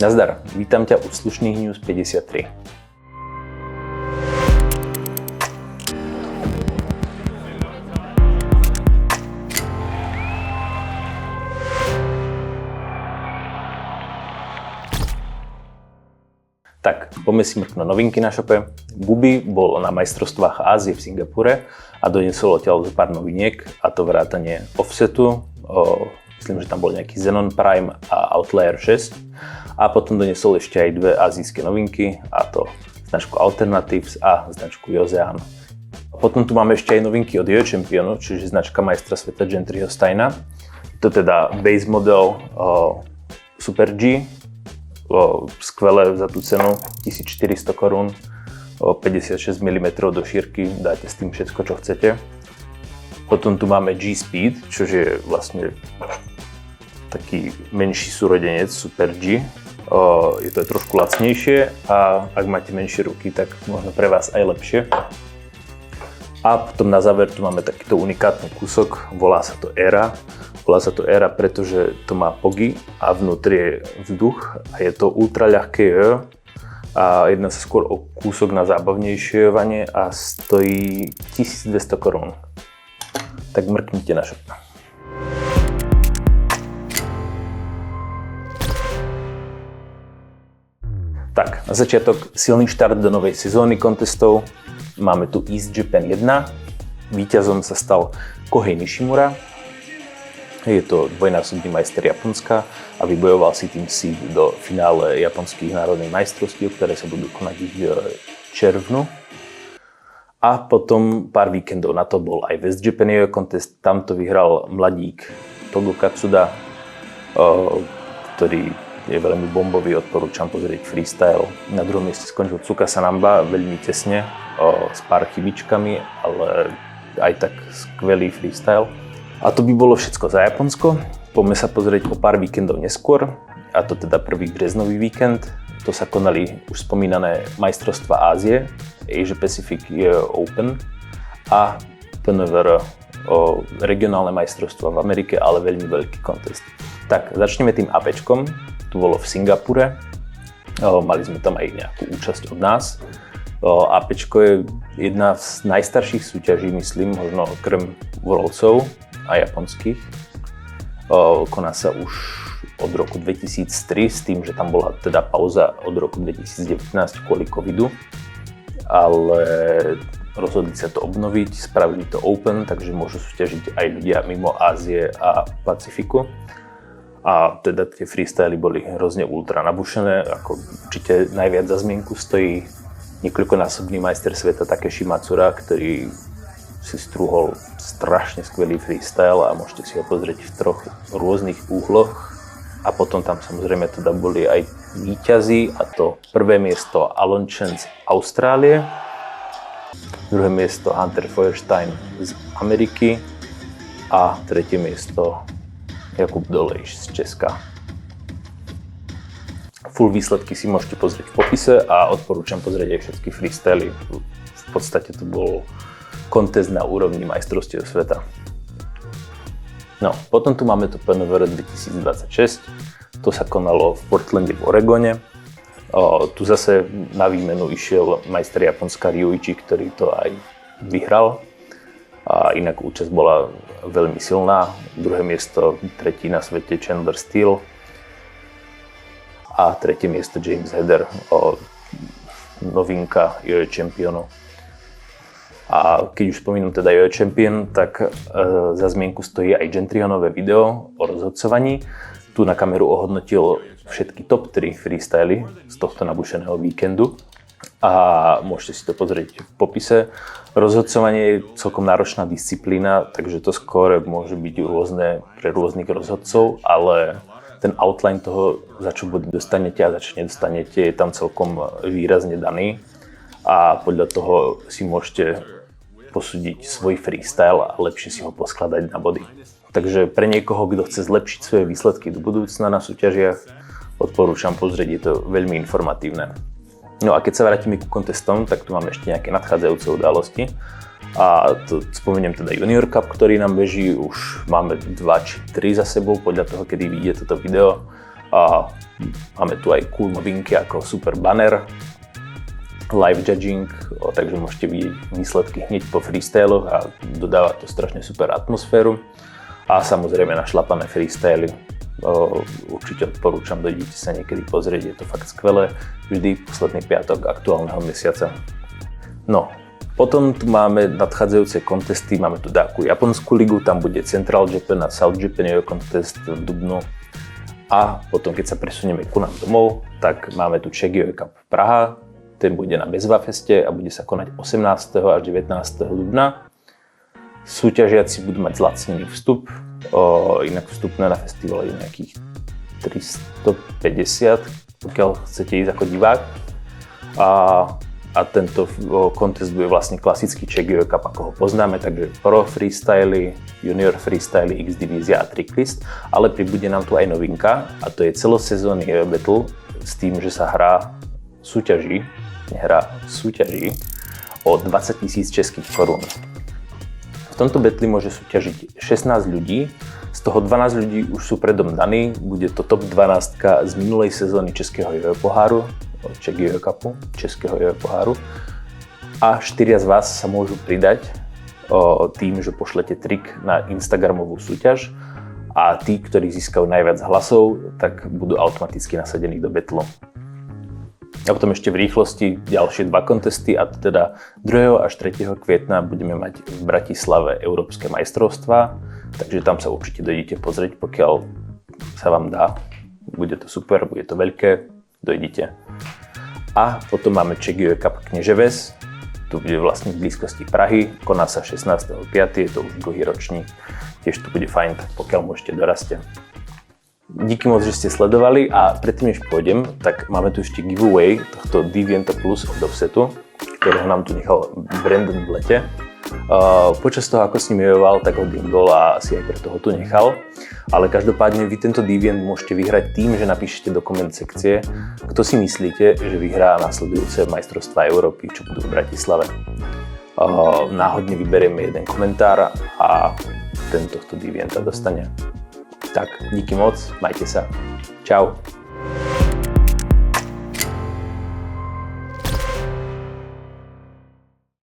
Nazdar, vítam ťa u Slušných News 53. Tak, poďme si mrknúť novinky na šope. Bubi bol na majstrovstvách Ázie v Singapure a doniesol odtiaľ zo pár noviniek, a to vrátanie Offsetu, myslím, že tam bol nejaký Xenon Prime a Outlier 6, a potom doniesol ešte aj dve azijské novinky, a to značku Alternatives a značku Joseon. Potom tu máme ešte aj novinky od Yo Championu, čiže značka majstra sveta Gentryho Steina. To teda base model Super G, skvelé za tú cenu, 1400 korún, 56 mm do šírky, dáte s tým všetko, čo chcete. Potom tu máme G-Speed, čo je vlastne taký menší súrodenec Super G. Je to trošku lacnejšie a ak máte menšie ruky, tak možno pre vás aj lepšie. A potom na záver tu máme takýto unikátny kúsok, volá sa to Era. Volá sa to Era, pretože to má pogy a vnútri je vzduch a je to ultra ľahké a jedná sa skôr o kúsok na zábavnejšie vanie a stojí 1200 korún. Tak mrknite na shop. Tak, na začiatok silný štart do novej sezóny kontestov. Máme tu East Japan 1. Víťazom sa stal Kohei Nishimura. Je to dvojnásobný majster Japonska a vybojoval si tým seed do finále japonských národných majstrovstiev, ktoré sa budú konať v červnu. A potom pár víkendov na to bol aj West Japan Contest. Tam to vyhral mladík Togo Katsuda, ktorý je veľmi bombový, odporúčam pozrieť freestyle. Na druhom mieste skončil Tsukasa Namba, veľmi tesne, s pár chybičkami, ale aj tak skvelý freestyle. A to by bolo všetko za Japonsko. Poďme sa pozrieť o pár víkendov neskôr, a to teda prvý březnový víkend. To sa konali už spomínané majstrovstvá Ázie, Asia Pacific Open a PNVR, regionálne majstrovstvá v Amerike, ale veľmi veľký kontest. Tak, začneme tým APčkom. Tu bolo v Singapure. Mali sme tam aj nejakú účasť od nás. APčko je jedna z najstarších súťaží, myslím, možno krem Worldsov a japonských. Koná sa už od roku 2003 s tým, že tam bola teda pauza od roku 2019 kvôli covidu, ale rozhodli sa to obnoviť, spravili to open, takže môžu súťažiť aj ľudia mimo Ázie a Pacifiku. A teda tie freestyly boli hrozne ultra nabušené, ako určite najviac za zmienku stojí niekoľkonásobný majster sveta Takeshi Matsura, ktorý si strúhol strašne skvelý freestyle a môžete si ho pozrieť v troch rôznych úhloch. A potom tam samozrejme teda boli aj víťazi, a to prvé miesto Alon Chen z Austrálie, druhé miesto Hunter Feuerstein z Ameriky a tretie miesto Jakub Dolejš z Česka. Full výsledky si môžete pozrieť v popise a odporúčam pozrieť aj všetky freestyly. V podstate to bol kontest na úrovni majstrovstiev sveta. No, potom tu máme to PNVR 2026. To sa konalo v Portlande v Oregone. Tu zase na výmenu išiel majster Japonska Ryuichi, ktorý to aj vyhral. A inak účasť bola veľmi silná. Druhé miesto, tretí na svete Chandler Steele a tretie miesto James Heder, novinka Yo Championu. A keď už spomínam teda Yo Champion, tak za zmienku stojí aj Gentryho nové video o rozhodcovaní. Tu na kameru ohodnotil všetky top 3 freestyly z tohto nabušeného víkendu a môžete si to pozrieť v popise. Rozhodcovanie je celkom náročná disciplína, takže to skôr môže byť rôzne pre rôznych rozhodcov, ale ten outline toho, za čo body dostanete a za čo nedostanete, je tam celkom výrazne daný a podľa toho si môžete posúdiť svoj freestyle a lepšie si ho poskladať na body. Takže pre niekoho, kto chce zlepšiť svoje výsledky do budúcna na súťažiach, odporúčam pozrieť, je to veľmi informatívne. No a keď sa vrátime ku kontestom, tak tu máme ešte nejaké nadchádzajúce udalosti. A to spomeniem teda Junior Cup, ktorý nám beží, už máme 2 či 3 za sebou, podľa toho, kedy vyjde toto video. A máme tu aj cool novinky ako super banner, live judging, takže môžete vidieť výsledky hneď po freestyloch a dodáva to strašne super atmosféru. A samozrejme našlapané freestyly. Určite odporúčam, dojdite sa niekedy pozrieť, je to fakt skvelé. Vždy posledný piatok aktuálneho mesiaca. No, potom tu máme nadchádzajúce kontesty, máme tu takú japonskú ligu, tam bude Central Japan a South Japan contest v dubnu. A potom, keď sa presunieme ku nám domov, tak máme tu Chegioi Cup Praha. Ten bude na Bezvafeste a bude sa konať 18. až 19. dubna. Súťažiaci budú mať zlacnený vstup, inak vstupné na festival je nejakých 350, pokiaľ chcete ísť ako divák. A tento contest bude vlastne klasický Chegioi Cup, ako ho poznáme, takže pro freestyly, junior freestyly, X divízia a tricklist, ale pribude nám tu aj novinka a to je celosezónny battle s tým, že sa súťaží o 20 000 českých korún. V tomto battle môže súťažiť 16 ľudí, z toho 12 ľudí už sú predom daní, bude to top 12 z minulej sezóny Českého Jojo poháru, Chegioi Cupu, Českého Jojo poháru a 4 z vás sa môžu pridať tým, že pošlete trik na Instagramovú súťaž a tí, ktorí získajú najviac hlasov, tak budú automaticky nasadení do battle. A potom ešte v rýchlosti ďalšie 2 kontesty a teda 2. až 3. kvietna budeme mať v Bratislave Európske majstrovstvá, takže tam sa určite dojdete pozrieť, pokiaľ sa vám dá. Bude to super, bude to veľké, dojdite. A potom máme Chegioi Cup Kneževes, tu bude vlastne v blízkosti Prahy, koná sa 16.5., je to už druhý ročník, tiež to bude fajn, pokiaľ môžete doraste. Díky moc, že ste sledovali a predtým, než pôjdem, tak máme tu ešte giveaway tohto Devianta Plus od Offsetu, ktorého nám tu nechal Brandon v lete. Počas toho, ako s ním jojoval, tak ho dingol a asi aj preto ho tu nechal. Ale každopádne vy tento Deviant môžete vyhrať tým, že napíšete do koment sekcie, kto si myslíte, že vyhrá nasledujúce majstrovstvá Európy, čo budú v Bratislave. Náhodne vyberieme jeden komentár a ten tohto Devianta dostane. Tak, díky moc, majte sa. Čau.